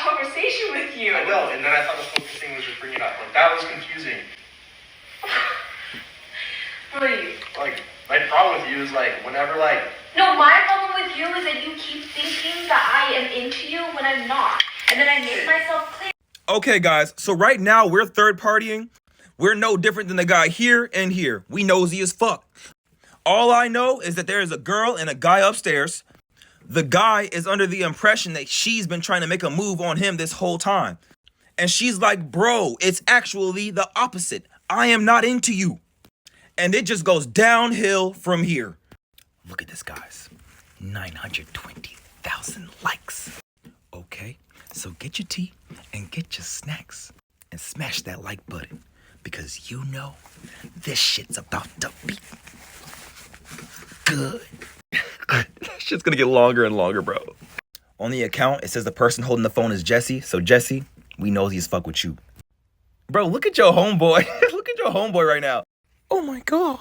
conversation with you. I know, and then I thought the focus thing was just bring it up. Like, that was confusing. Please. Like, my problem with you is, like, whenever, like... No, my problem with you is that you keep thinking that I am into you when I'm not. And then I make myself clear. Okay, guys, so right now we're third partying. We're no different than the guy here and here. We nosy as fuck. All I know is that there is a girl and a guy upstairs. The guy is under the impression that she's been trying to make a move on him this whole time. And she's like, bro, it's actually the opposite. I am not into you. And it just goes downhill from here. Look at this, guys. 920,000 likes. Okay, so get your tea and get your snacks and smash that like button because you know this shit's about to be good. This shit's gonna get longer and longer, bro. On the account, it says the person holding the phone is Jesse. So Jesse, we nosy as fuck with you. Bro, look at your homeboy. Look at your homeboy right now. Oh my God.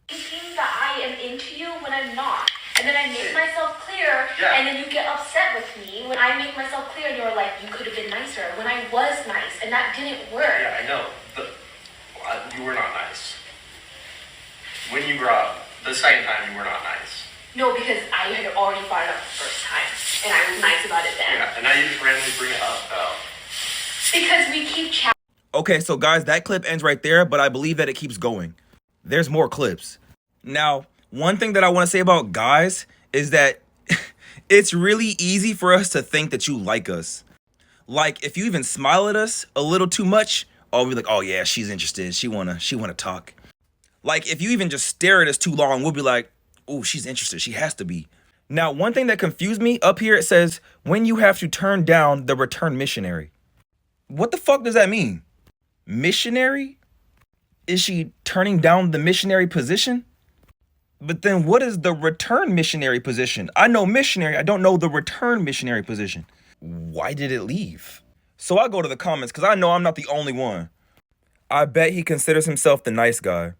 Thinking that I am into you when I'm not. And then I make myself clear, and then you get upset with me when I make myself clear and you're like, you could have been nicer when I was nice, and that didn't work. Yeah, I know. You were not nice. When you grew up, the second time you were not nice. No, because I had already brought it up the first time, and I was nice about it then. Yeah, and now you just randomly bring it up, though. Because we keep chatting. Okay, so guys, that clip ends right there, but I believe that it keeps going. There's more clips. Now, one thing that I want to say about guys is that it's really easy for us to think that you like us. Like, if you even smile at us a little too much, we'll be like, oh yeah, she's interested. She wanna talk. Like, if you even just stare at us too long, we'll be like, oh, she's interested. She has to be. Now, one thing that confused me, up here it says, when you have to turn down the return missionary. What the fuck does that mean? Missionary? Is she turning down the missionary position? But then what is the return missionary position? I know missionary, I don't know the return missionary position. Why did it leave? So I go to the comments because I know I'm not the only one. I bet he considers himself the nice guy.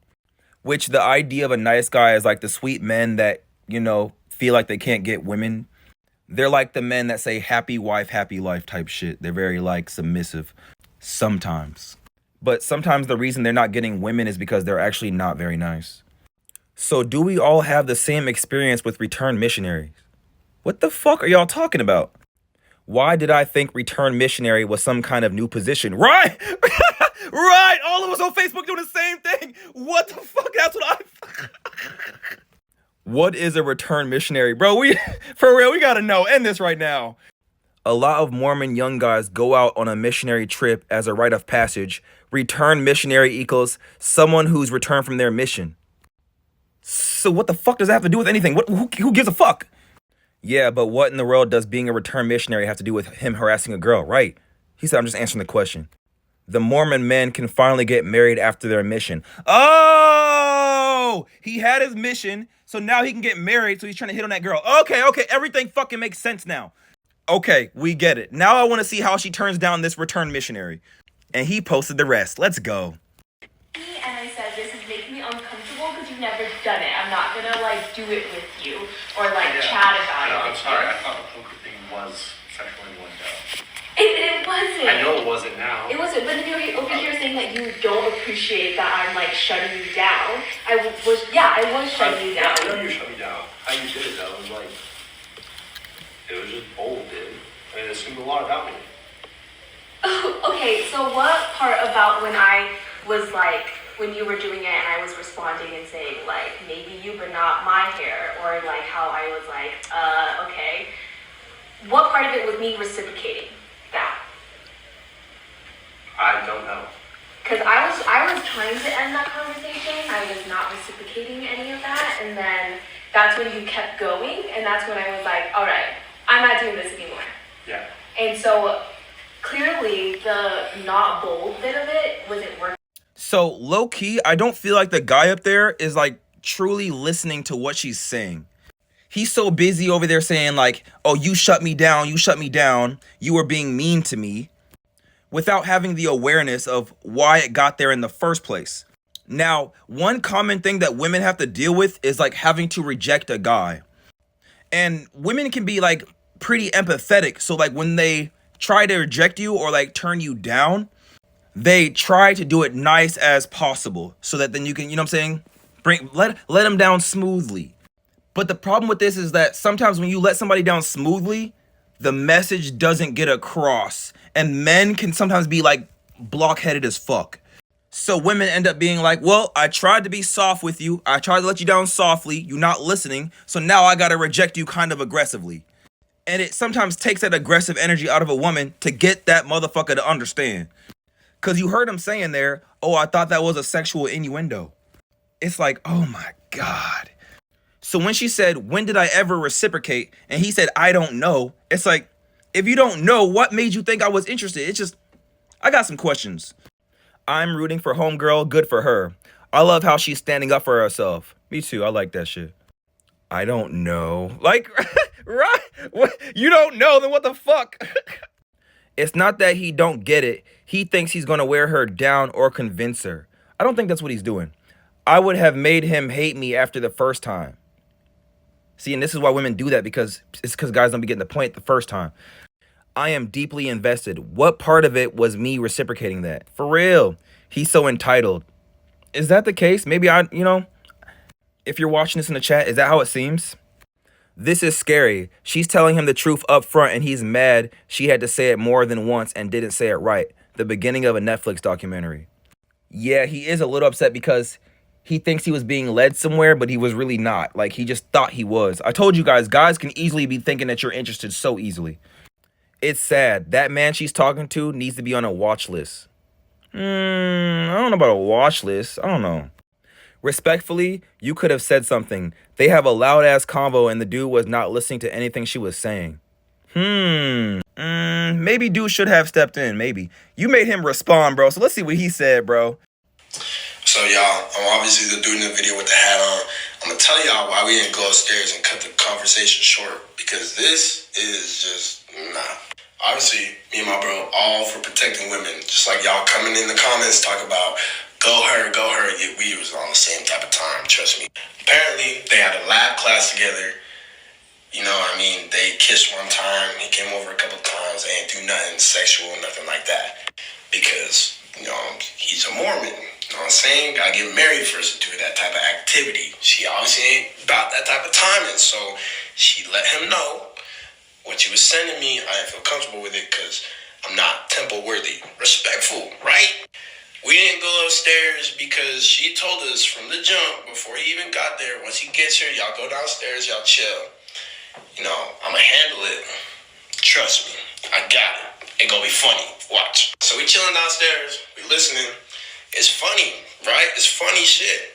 Which the idea of a nice guy is like the sweet men that, you know, feel like they can't get women. They're like the men that say happy wife, happy life type shit. They're very like submissive sometimes. But sometimes the reason they're not getting women is because they're actually not very nice. So do we all have the same experience with return missionaries? What the fuck are y'all talking about? Why did I think return missionary was some kind of new position? Right! Right! All of us on Facebook doing the same thing! What the fuck? That's what I... What is a return missionary? Bro, for real, we gotta know. End this right now. A lot of Mormon young guys go out on a missionary trip as a rite of passage. Return missionary equals someone who's returned from their mission. So what the fuck does that have to do with anything? Who gives a fuck? Yeah, but what in the world does being a return missionary have to do with him harassing a girl, right? He said, I'm just answering the question. The Mormon men can finally get married after their mission. Oh, he had his mission, so now he can get married, so he's trying to hit on that girl. Okay, everything fucking makes sense now. Okay, we get it. Now I want to see how she turns down this return missionary. And he posted the rest. Let's go. And I said, this is making me uncomfortable because you've never done it. I'm not gonna like do it with you or like chat about it. I'm sorry. I thought the poker thing was sexual innuendo. It wasn't. I know it wasn't now. It wasn't. But then you're over here saying that you don't appreciate that I'm like shutting you down. I was shutting you down. I know you shut me down. How you did it though, it was like, it was just bold, dude. And it assumed a lot about me. Okay, so what part about when I was like, when you were doing it and I was responding and saying like, maybe you but not my hair, or like how I was like, okay. What part of it was me reciprocating that? I don't know. Because I was trying to end that conversation. I was not reciprocating any of that. And then that's when you kept going. And that's when I was like, all right, I'm not doing this anymore. Yeah. And so clearly the not bold bit of it wasn't working. So low key, I don't feel like the guy up there is like truly listening to what she's saying. He's so busy over there saying like, oh, you shut me down, you were being mean to me, without having the awareness of why it got there in the first place. Now, one common thing that women have to deal with is like having to reject a guy. And women can be like pretty empathetic. So like when they try to reject you or like turn you down, they try to do it nice as possible so that then you can, you know what I'm saying, let them down smoothly. But the problem with this is that sometimes when you let somebody down smoothly, the message doesn't get across, and men can sometimes be like blockheaded as fuck. So women end up being like, well, I tried to be soft with you, I tried to let you down softly, you're not listening, so now I gotta reject you kind of aggressively. And it sometimes takes that aggressive energy out of a woman to get that motherfucker to understand. Cause you heard him saying there, oh, I thought that was a sexual innuendo. It's like, oh my God. So when she said, when did I ever reciprocate? And he said, I don't know. It's like, if you don't know, what made you think I was interested? It's just, I got some questions. I'm rooting for homegirl, good for her. I love how she's standing up for herself. Me too, I like that shit. I don't know. Like, right? You don't know, then what the fuck? It's not that he don't get it. He thinks he's gonna wear her down or convince her. I don't think that's what he's doing. I would have made him hate me after the first time. See, and this is why women do that, because it's because guys don't be getting the point the first time. I am deeply invested. What part of it was me reciprocating that? For real. He's so entitled. Is that the case? Maybe if you're watching this in the chat, is that how it seems? This is scary. She's telling him the truth up front and he's mad she had to say it more than once and didn't say it right. The beginning of a Netflix documentary. Yeah, he is a little upset because he thinks he was being led somewhere, but he was really not. Like, he just thought he was. I told you guys can easily be thinking that you're interested so easily. It's sad. That man she's talking to needs to be on a watch list. I don't know about a watch list. I don't know. Respectfully, you could have said something. They have a loud-ass convo and the dude was not listening to anything she was saying. Maybe dude should have stepped in, maybe. You made him respond, bro, so let's see what he said, bro. So y'all, I'm obviously the dude in the video with the hat on. I'm gonna tell y'all why we didn't go upstairs and cut the conversation short, because this is just Obviously, me and my bro all for protecting women, just like y'all coming in the comments talk about go her. We was on the same type of time, trust me. Apparently, they had a lab class together. You know what I mean? They kissed one time. He came over a couple times. They ain't do nothing sexual, nothing like that. Because, he's a Mormon. You know what I'm saying? Gotta get married first to do that type of activity. She obviously ain't about that type of timing. So she let him know what she was sending me. I didn't feel comfortable with it because I'm not temple worthy. Respectful, right? We didn't go upstairs because she told us from the jump before he even got there, once he gets here, y'all go downstairs, y'all chill. I'm going to handle it. Trust me. I got it. It's going to be funny. Watch. So we chilling downstairs. We listening. It's funny, right? It's funny shit.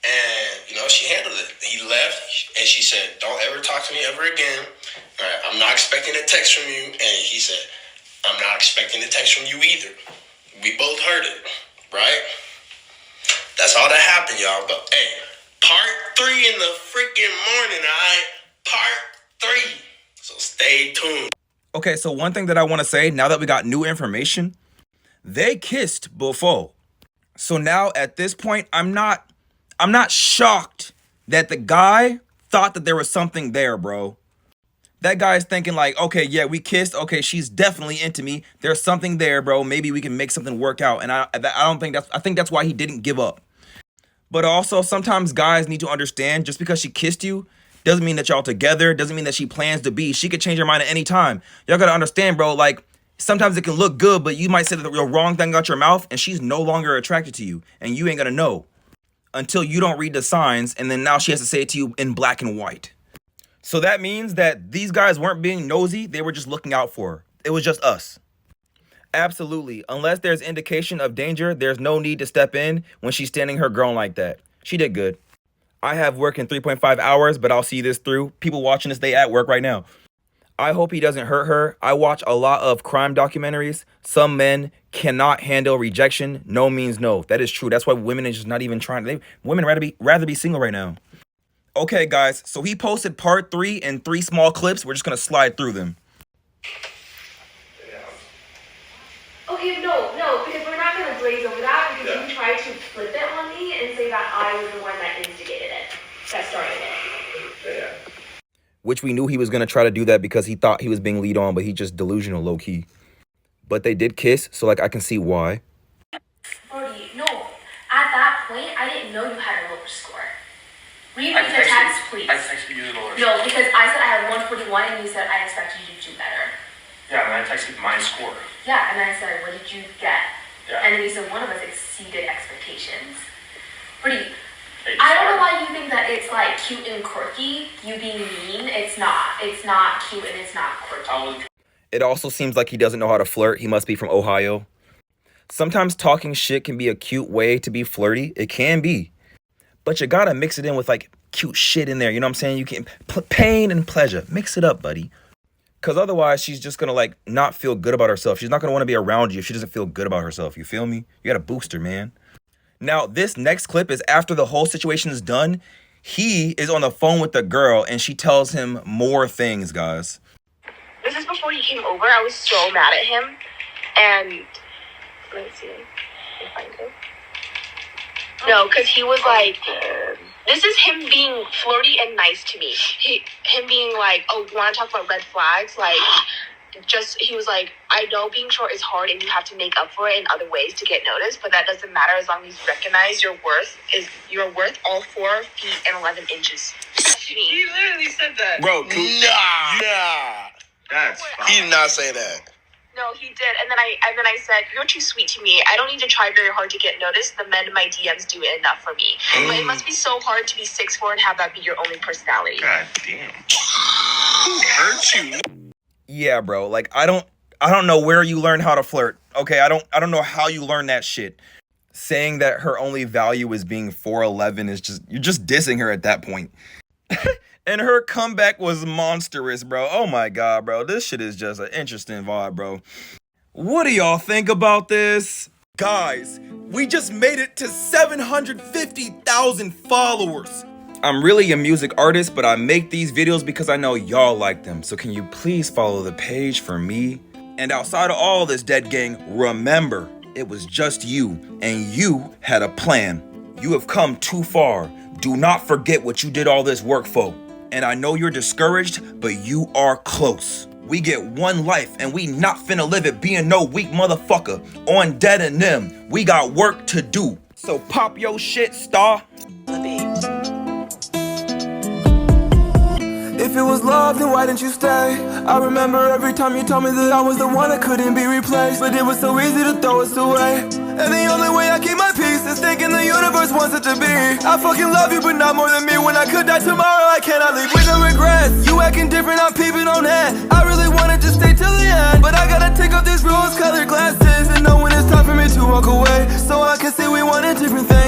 And, she handled it. He left, and she said, don't ever talk to me ever again. All right, I'm not expecting a text from you. And he said, I'm not expecting a text from you either. We both heard it, right? That's all that happened, y'all. But, hey, part 3 in the freaking morning, all right? Part 3. So stay tuned. Okay, so one thing that I want to say, now that we got new information, they kissed before. So now at this point, I'm not shocked that the guy thought that there was something there, bro. That guy's thinking like, okay, yeah, we kissed. Okay, she's definitely into me. There's something there, bro. Maybe we can make something work out. And I think that's why he didn't give up. But also, sometimes guys need to understand, just because she kissed you doesn't mean that y'all together, doesn't mean that she plans to be. She could change her mind at any time. Y'all gotta understand, bro, like, sometimes it can look good, but you might say the wrong thing out your mouth, and she's no longer attracted to you, and you ain't gonna know until you don't read the signs, and then now she has to say it to you in black and white. So that means that these guys weren't being nosy, they were just looking out for her. It was just us. Absolutely. Unless there's indication of danger, there's no need to step in when she's standing her ground like that. She did good. I have work in 3.5 hours, but I'll see this through. People watching this, they at work right now. I hope he doesn't hurt her. I watch a lot of crime documentaries. Some men cannot handle rejection. No means no. That is true. That's why women are just not even trying. Women rather be single right now. Okay, guys. So he posted part 3 in 3 small clips. We're just going to slide through them. Okay, no, because we're not going to glaze over that, because you tried to flip it on me and say that I was the one that instigated it, that started it. which we knew he was going to try to do that because he thought he was being lead on, but he just delusional low-key. But they did kiss, so like I can see why. Brody, no. At that point, I didn't know you had a lower score. Read me I the text, texted, please. I texted you the lower No, because I said I had 141 and you said I expected you to do better. Yeah, and I texted my score. Yeah, and then I said, what did you get? Yeah. And then you said one of us exceeded expectations. Brody, Hey, I don't know sorry. why you think that it's like cute and quirky, you being mean. It's not. It's not cute and it's not quirky. I was It also seems like he doesn't know how to flirt. He must be from Ohio. Sometimes talking shit can be a cute way to be flirty. It can be. But you gotta mix it in with like cute shit in there. You know what I'm saying? You can pain and pleasure. Mix it up, buddy. Because otherwise she's just gonna like not feel good about herself. She's not gonna want to be around you if she doesn't feel good about herself. You feel me? You gotta boost her, man. Now, this next clip is after the whole situation is done. He is on the phone with the girl and she tells him more things, guys. This is before he came over. I was so mad at him. And let me see if I find it. No, because he was like, this is him being flirty and nice to me. Him being like, oh, you want to talk about red flags? Like, he was like, I know being short is hard and you have to make up for it in other ways to get noticed, but that doesn't matter as long as you recognize your worth all 4 feet and 11 inches. He literally said that. Bro, nah. That's He did not say that. No, he did. And then I said, you're too sweet to me. I don't need to try very hard to get noticed. The men in my DMs do it enough for me. But it must be so hard to be 6'4" and have that be your only personality. God damn. Who hurt you? Yeah, bro. Like I don't know where you learn how to flirt. Okay, I don't know how you learn that shit. Saying that her only value is being 4'11" is just, you're just dissing her at that point. And her comeback was monstrous, bro. Oh my god, bro. This shit is just an interesting vibe, bro. What do y'all think about this? Guys, we just made it to 750,000 followers. I'm really a music artist, but I make these videos because I know y'all like them. So can you please follow the page for me? And outside of all this, dead gang, remember, it was just you, and you had a plan. You have come too far. Do not forget what you did all this work for. And I know you're discouraged, but you are close. We get one life, and we not finna live it being no weak motherfucker. On dead and them, we got work to do. So pop your shit, star. If it was love, then why didn't you stay? I remember every time you told me that I was the one that couldn't be replaced. But it was so easy to throw us away. And the only way I keep my peace is thinking the universe wants it to be. I fucking love you, but not more than me. When I could die tomorrow, I cannot leave with no regrets. You acting different, I'm peeping on that. I really wanted to stay till the end, but I gotta take off these rose-colored glasses and know when it's time for me to walk away, so I can see we wanted different things.